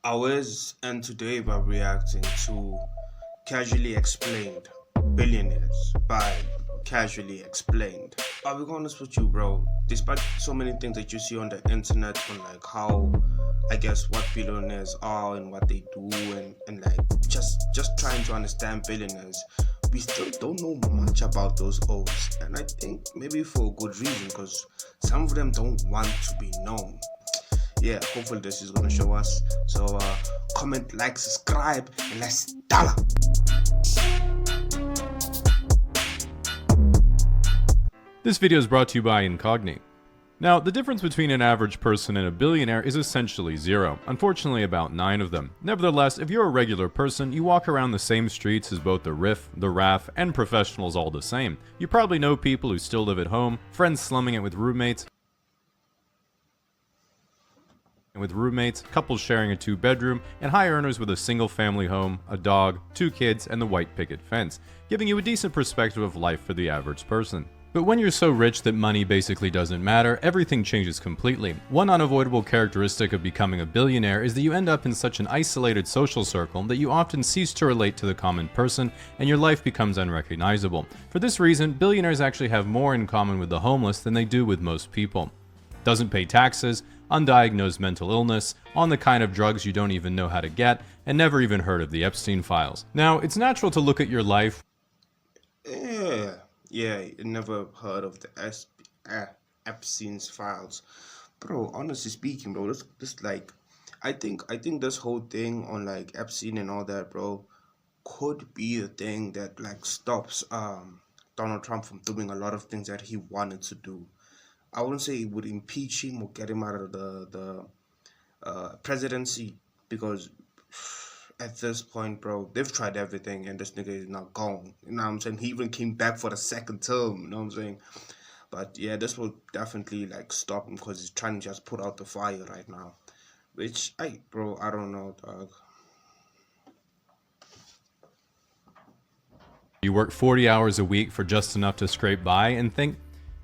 Awez, and today we're reacting to Casually Explained Billionaires by Casually Explained. I'll be honest with you, bro. Despite so many things that you see on the internet on like how I guess what billionaires are and what they do and like just trying to understand billionaires, we still don't know much about those O's. And I think maybe for a good reason, because some of them don't want to be known. Yeah, hopefully this is gonna show us. So comment, like, subscribe, and let's dollar. This video is brought to you by Incogni. Now, the difference between an average person and a billionaire is essentially zero. Unfortunately, about 9 of them. Nevertheless, if you're a regular person, you walk around the same streets as both the riff, the RAF, and professionals all the same. You probably know people who still live at home, friends slumming it with roommates, couples sharing a 2-bedroom, and high earners with a single-family home, a dog, 2 kids, and the white picket fence, giving you a decent perspective of life for the average person. But when you're so rich that money basically doesn't matter, everything changes completely. One unavoidable characteristic of becoming a billionaire is that you end up in such an isolated social circle that you often cease to relate to the common person, and your life becomes unrecognizable. For this reason, billionaires actually have more in common with the homeless than they do with most people. Doesn't pay taxes, undiagnosed mental illness, on the kind of drugs you don't even know how to get, and never even heard of the Epstein files. Now, it's natural to look at your life. Yeah, never heard of the Epstein's files, bro. Honestly speaking, bro, this like, I think this whole thing on like Epstein and all that, bro, could be the thing that like stops Donald Trump from doing a lot of things that he wanted to do. I wouldn't say it would impeach him or get him out of the presidency, because at this point, bro, they've tried everything and this nigga is not gone. You know what I'm saying? He even came back for the second term, you know what I'm saying? But yeah, this will definitely like stop him because he's trying to just put out the fire right now. Which, bro, I don't know, dog. You work 40 hours a week for just enough to scrape by and think,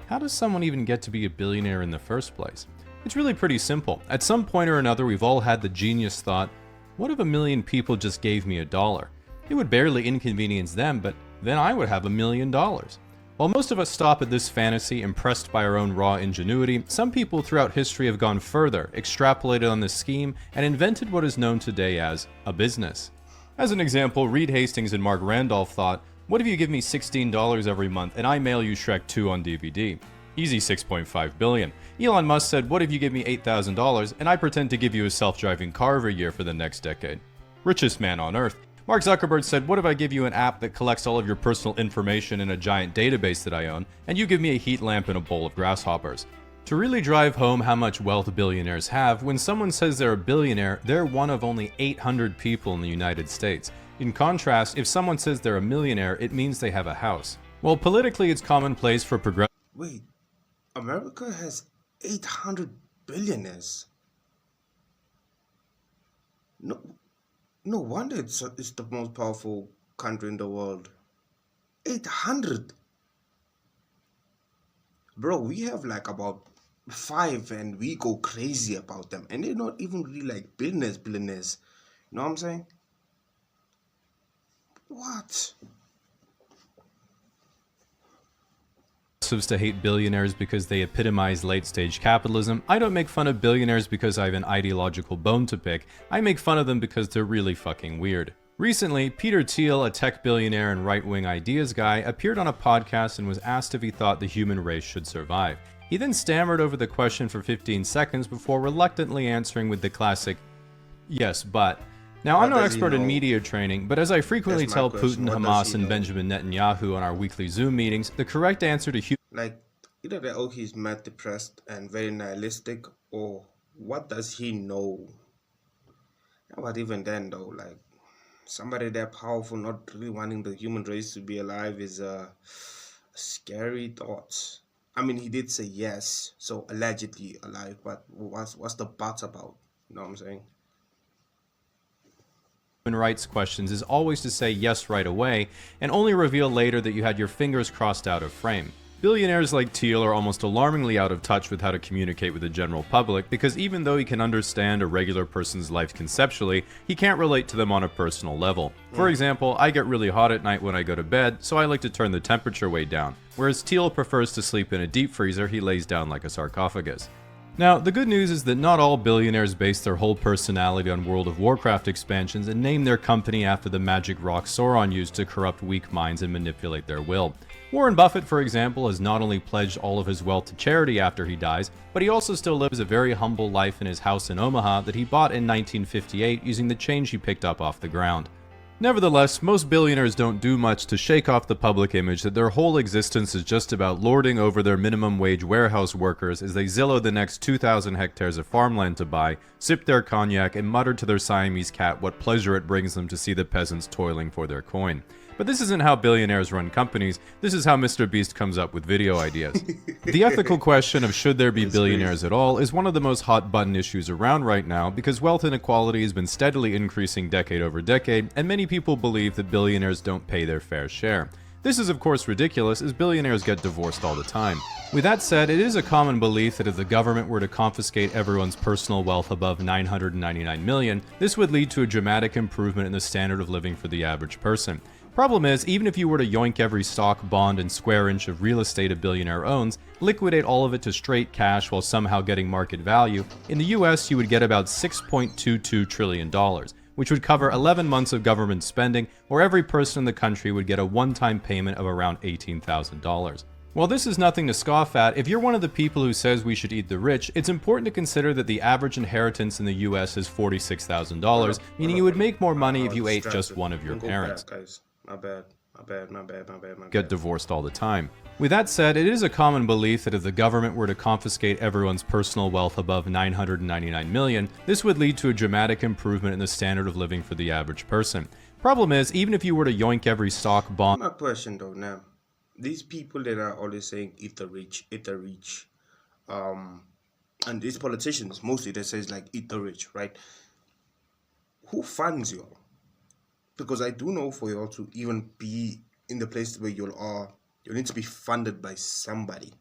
how does someone even get to be a billionaire in the first place? It's really pretty simple. At some point or another, we've all had the genius thought, what if 1 million people just gave me $1? It would barely inconvenience them, but then I would have $1 million. While most of us stop at this fantasy, impressed by our own raw ingenuity, some people throughout history have gone further, extrapolated on this scheme, and invented what is known today as a business. As an example, Reed Hastings and Mark Randolph thought, what if you give me $16 every month and I mail you Shrek 2 on DVD? Easy $6.5 billion. Elon Musk said, what if you give me $8,000 and I pretend to give you a self-driving car every year for the next decade? Richest man on earth. Mark Zuckerberg said, what if I give you an app that collects all of your personal information in a giant database that I own, and you give me a heat lamp and a bowl of grasshoppers? To really drive home how much wealth billionaires have, when someone says they're a billionaire, they're one of only 800 people in the United States. In contrast, if someone says they're a millionaire, it means they have a house. Well, politically, it's commonplace for progressive. Wait, America has 800 billionaires. No wonder it's the most powerful country in the world. 800. Bro, we have like about 5 and we go crazy about them. And they're not even really like billionaires. You know what I'm saying? What? To hate billionaires because they epitomize late-stage capitalism. I don't make fun of billionaires because I have an ideological bone to pick. I make fun of them because they're really fucking weird. Recently, Peter Thiel, a tech billionaire and right-wing ideas guy, appeared on a podcast and was asked if he thought the human race should survive. He then stammered over the question for 15 seconds before reluctantly answering with the classic, yes, but. Now, I'm no expert in media training, but as I frequently tell Putin, Hamas, and Benjamin Netanyahu on our weekly Zoom meetings, the correct answer to like, either that he's mad, depressed, and very nihilistic, or what does he know? But even then, though, like, somebody that powerful not really wanting the human race to be alive is a scary thought. I mean, he did say yes, so allegedly alive, but what's the but about? You know what I'm saying? Human rights questions is always to say yes right away and only reveal later that you had your fingers crossed out of frame. Billionaires like Thiel are almost alarmingly out of touch with how to communicate with the general public because even though he can understand a regular person's life conceptually, he can't relate to them on a personal level. For example, I get really hot at night when I go to bed, so I like to turn the temperature way down, whereas Thiel prefers to sleep in a deep freezer he lays down like a sarcophagus. Now, the good news is that not all billionaires base their whole personality on World of Warcraft expansions and name their company after the magic rock Sauron used to corrupt weak minds and manipulate their will. Warren Buffett, for example, has not only pledged all of his wealth to charity after he dies, but he also still lives a very humble life in his house in Omaha that he bought in 1958 using the change he picked up off the ground. Nevertheless, most billionaires don't do much to shake off the public image that their whole existence is just about lording over their minimum wage warehouse workers as they Zillow the next 2,000 hectares of farmland to buy, sip their cognac, and mutter to their Siamese cat what pleasure it brings them to see the peasants toiling for their coin. But this isn't how billionaires run companies, this is how Mr. Beast comes up with video ideas. The ethical question of should there be billionaires at all is one of the most hot-button issues around right now because wealth inequality has been steadily increasing decade over decade, and many people believe that billionaires don't pay their fair share. This is of course ridiculous, as billionaires get divorced all the time. With that said, it is a common belief that if the government were to confiscate everyone's personal wealth above $999 million, this would lead to a dramatic improvement in the standard of living for the average person. Problem is, even if you were to yoink every stock, bond, and square inch of real estate a billionaire owns, liquidate all of it to straight cash while somehow getting market value, in the US you would get about $6.22 trillion, which would cover 11 months of government spending, or every person in the country would get a one-time payment of around $18,000. While this is nothing to scoff at, if you're one of the people who says we should eat the rich, it's important to consider that the average inheritance in the US is $46,000, meaning you would make more money if you ate just one of your parents. Guys. My bad. Get divorced all the time. With that said, it is a common belief that if the government were to confiscate everyone's personal wealth above $999 million, this would lead to a dramatic improvement in the standard of living for the average person. Problem is, even if you were to yoink every stock, bond... My question though now, these people that are always saying eat the rich, and these politicians mostly that says like eat the rich, right? Who funds you all? Because I do know for y'all to even be in the place where you are, you need to be funded by somebody.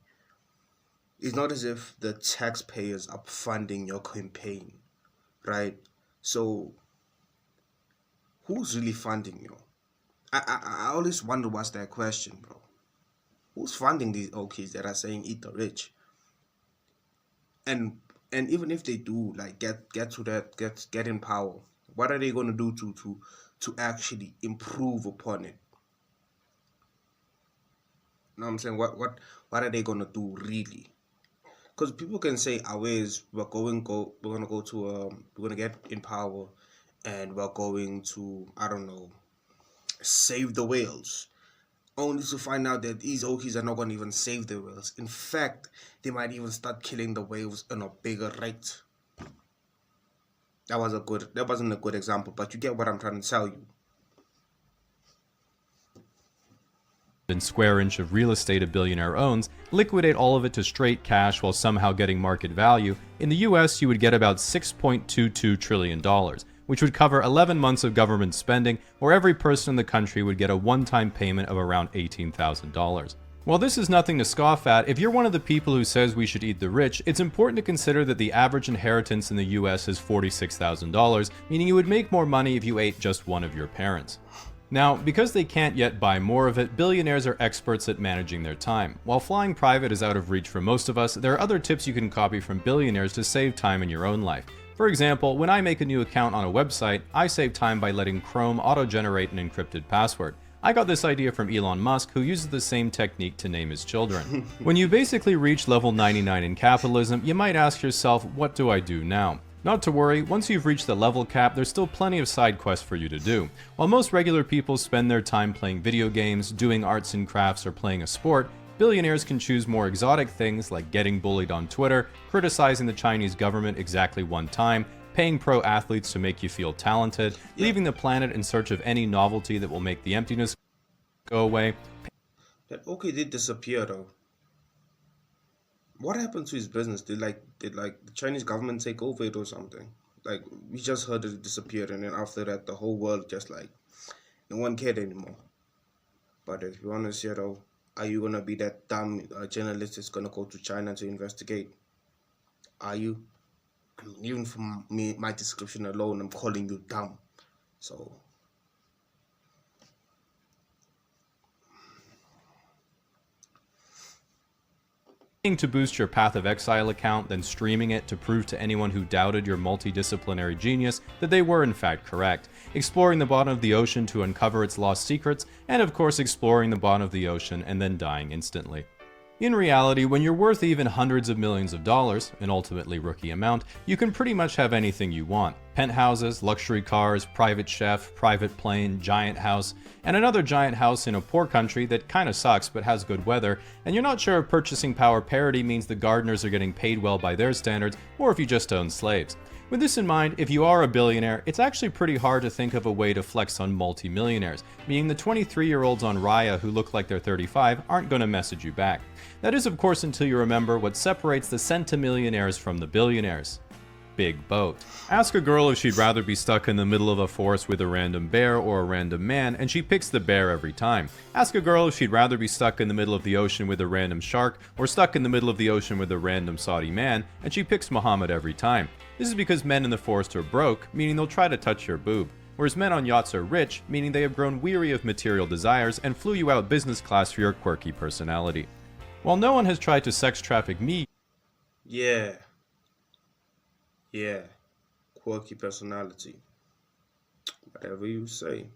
It's not as if the taxpayers are funding your campaign, right? So, who's really funding you? I always wonder what's that question, bro. Who's funding these OKs that are saying eat the rich? And even if they do like get to that, get in power, what are they gonna do to actually improve upon it? You know what I'm saying? What are they gonna do really? Because people can say, Awez, we're gonna get in power, and we're going to, I don't know, save the whales, only to find out that these Okies are not gonna even save the whales. In fact, they might even start killing the whales in a bigger rate. That wasn't a good example, but you get what I'm trying to tell you. and square inch of real estate a billionaire owns, liquidate all of it to straight cash while somehow getting market value, in the US you would get about $6.22 trillion, which would cover 11 months of government spending, or every person in the country would get a one-time payment of around $18,000. While this is nothing to scoff at, if you're one of the people who says we should eat the rich, it's important to consider that the average inheritance in the US is $46,000, meaning you would make more money if you ate just one of your parents. Now, because they can't yet buy more of it, billionaires are experts at managing their time. While flying private is out of reach for most of us, there are other tips you can copy from billionaires to save time in your own life. For example, when I make a new account on a website, I save time by letting Chrome auto-generate an encrypted password. I got this idea from Elon Musk, who uses the same technique to name his children. When you basically reach level 99 in capitalism, you might ask yourself, what do I do now? Not to worry, once you've reached the level cap, there's still plenty of side quests for you to do. While most regular people spend their time playing video games, doing arts and crafts, or playing a sport, billionaires can choose more exotic things like getting bullied on Twitter, criticizing the Chinese government exactly one time, paying pro athletes to make you feel talented, leaving the planet in search of any novelty that will make the emptiness go away. That okay did disappear though. What happened to his business? Did the Chinese government take over it or something? Like we just heard it disappeared, and then after that the whole world just like no one cared anymore. But if you want to see though, Are you gonna be that dumb journalist that's gonna go to China to investigate? Are you? I mean, even from me, my description alone, I'm calling you dumb. So To boost your Path of Exile account, then streaming it to prove to anyone who doubted your multidisciplinary genius that they were in fact correct, exploring the bottom of the ocean to uncover its lost secrets, and of course exploring the bottom of the ocean and then dying instantly. In reality, when you're worth even hundreds of millions of dollars, an ultimately rookie amount, you can pretty much have anything you want. Penthouses, luxury cars, private chef, private plane, giant house, and another giant house in a poor country that kinda sucks but has good weather, and you're not sure if purchasing power parity means the gardeners are getting paid well by their standards, or if you just own slaves. With this in mind, if you are a billionaire, it's actually pretty hard to think of a way to flex on multimillionaires, meaning the 23-year-olds on Raya who look like they're 35 aren't going to message you back. That is, of course, until you remember what separates the centimillionaires from the billionaires. Big boat. Ask a girl if she'd rather be stuck in the middle of a forest with a random bear or a random man, and she picks the bear every time. Ask a girl if she'd rather be stuck in the middle of the ocean with a random shark or stuck in the middle of the ocean with a random Saudi man, and she picks Muhammad every time. This is because men in the forest are broke, meaning they'll try to touch your boob, whereas men on yachts are rich, meaning they have grown weary of material desires and flew you out business class for your quirky personality. While no one has tried to sex traffic me, yeah, yeah, quirky personality, whatever you say.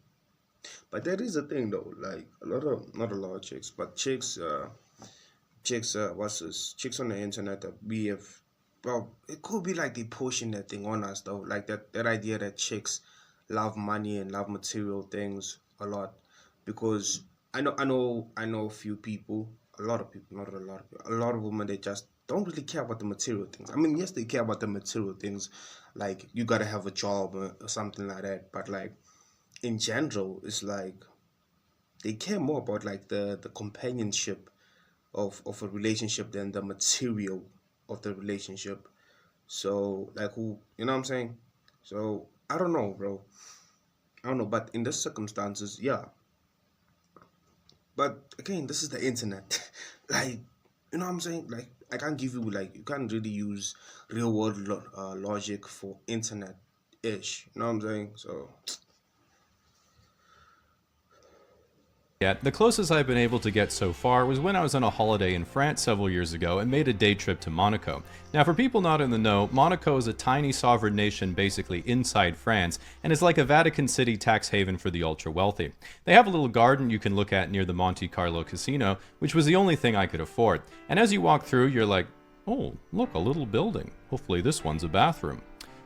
But that is a thing though. Like a lot of, not a lot of chicks, but chicks, what's this? Chicks on the internet that we have. Well, it could be like they pushing that thing on us though. Like that idea that chicks love money and love material things a lot, because I know a few people, a lot of people, not a lot of people, a lot of women, they just don't really care about the material things. I mean, yes, they care about the material things, like you gotta have a job or something like that. But like in general, it's like they care more about like the companionship of a relationship than the material of the relationship. So like who, you know what I'm saying? So I don't know, bro. I don't know, but in these circumstances, yeah. But again, this is the internet. Like, you know what I'm saying? Like, I can't give you like you can't really use real world logic for internet ish. You know what I'm saying? So yet, the closest I've been able to get so far was when I was on a holiday in France several years ago and made a day trip to Monaco. Now, for people not in the know, Monaco is a tiny sovereign nation basically inside France, and is like a Vatican City tax haven for the ultra wealthy. They have a little garden you can look at near the Monte Carlo casino, which was the only thing I could afford. And as you walk through, you're like, oh, look, a little building. Hopefully this one's a bathroom.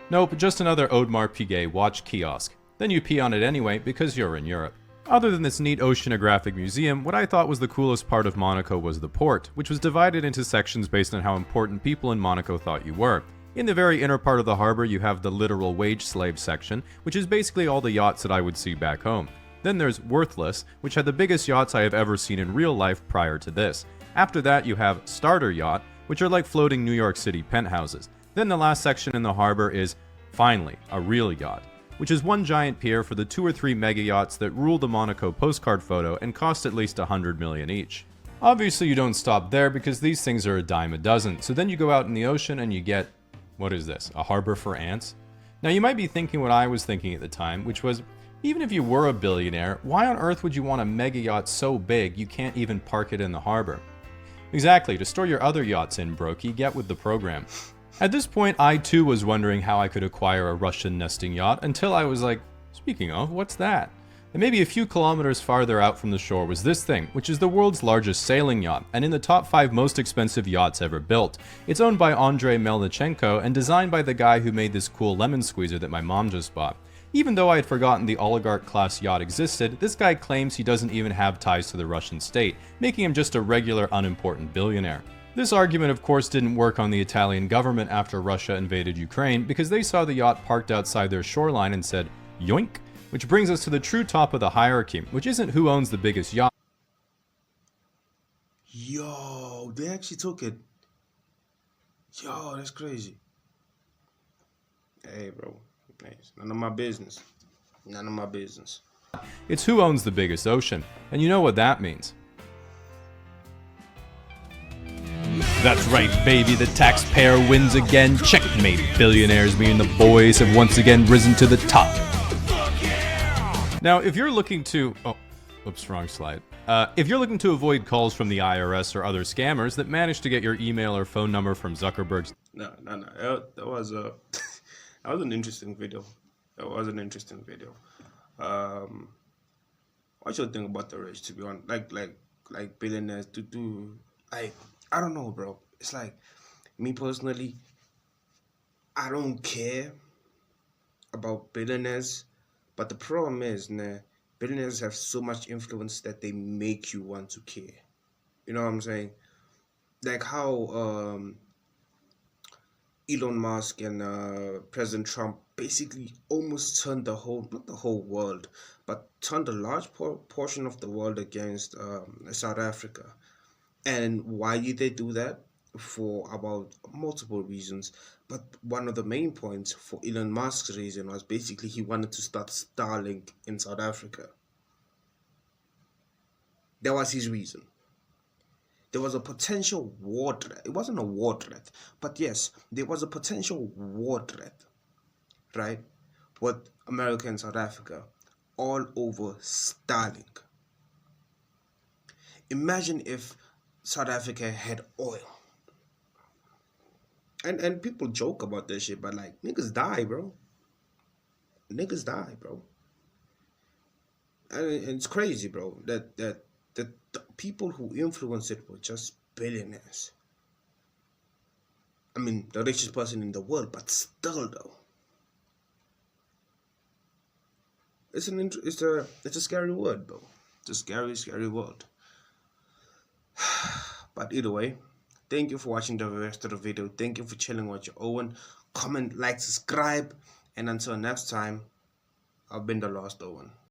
Nope, just another Audemars Piguet watch kiosk. Then you pee on it anyway because you're in Europe. Other than this neat oceanographic museum, what I thought was the coolest part of Monaco was the port, which was divided into sections based on how important people in Monaco thought you were. In the very inner part of the harbor, you have the literal wage slave section, which is basically all the yachts that I would see back home. Then there's Worthless, which had the biggest yachts I have ever seen in real life prior to this. After that, you have Starter Yacht, which are like floating New York City penthouses. Then the last section in the harbor is, finally, a real yacht, which is one giant pier for the 2 or 3 mega yachts that rule the Monaco postcard photo and cost at least $100 million each. Obviously you don't stop there because these things are a dime a dozen, so then you go out in the ocean and you get, what is this, a harbor for ants? Now you might be thinking what I was thinking at the time, which was, even if you were a billionaire, why on earth would you want a mega yacht so big you can't even park it in the harbor? Exactly, to store your other yachts in, brokey, get with the program. At this point, I too was wondering how I could acquire a Russian nesting yacht until I was like, speaking of, what's that? And maybe a few kilometers farther out from the shore was this thing, which is the world's largest sailing yacht, and in the top 5 most expensive yachts ever built. It's owned by Andrei Melnichenko and designed by the guy who made this cool lemon squeezer that my mom just bought. Even though I had forgotten the oligarch class yacht existed, this guy claims he doesn't even have ties to the Russian state, making him just a regular unimportant billionaire. This argument, of course, didn't work on the Italian government after Russia invaded Ukraine because they saw the yacht parked outside their shoreline and said, yoink, which brings us to the true top of the hierarchy, which isn't who owns the biggest yacht. yo, they actually took it. Yo, that's crazy. Hey, bro, hey, it's none of my business. None of my business. It's who owns the biggest ocean, and you know what that means. That's right, baby, the taxpayer wins again. Checkmate, billionaires, me and the boys have once again risen to the top. Now, if you're looking to... Oh, oops, wrong slide. If you're looking to avoid calls from the IRS or other scammers that manage to get your email or phone number from Zuckerberg's... No. That was a that was an interesting video. That was an interesting video. Um, what you think about the rich? To be honest, like billionaires to do. I don't know, bro. It's like me personally. I don't care about billionaires, but the problem is, nah, billionaires have so much influence that they make you want to care. You know what I'm saying? Like how Elon Musk and President Trump basically almost turned the whole, not the whole world, but turned a large portion of the world against South Africa. And why did they do that? For about multiple reasons. But one of the main points for Elon Musk's reason was basically he wanted to start Starlink in South Africa. That was his reason. There was a potential war threat. It wasn't a war threat, but yes, there was a potential war threat, right? With America and South Africa all over Starlink. Imagine if South Africa had oil. And people joke about this shit, but like niggas die, bro. Niggas die, bro. And it's crazy, bro. That the people who influence it were just billionaires. I mean, the richest person in the world, but still, though, it's a scary word, bro. It's a scary word. But either way, thank you for watching the rest of the video. Thank you for chilling with your Owen. Comment, like, subscribe, and until next time, I've been the Lost Owen.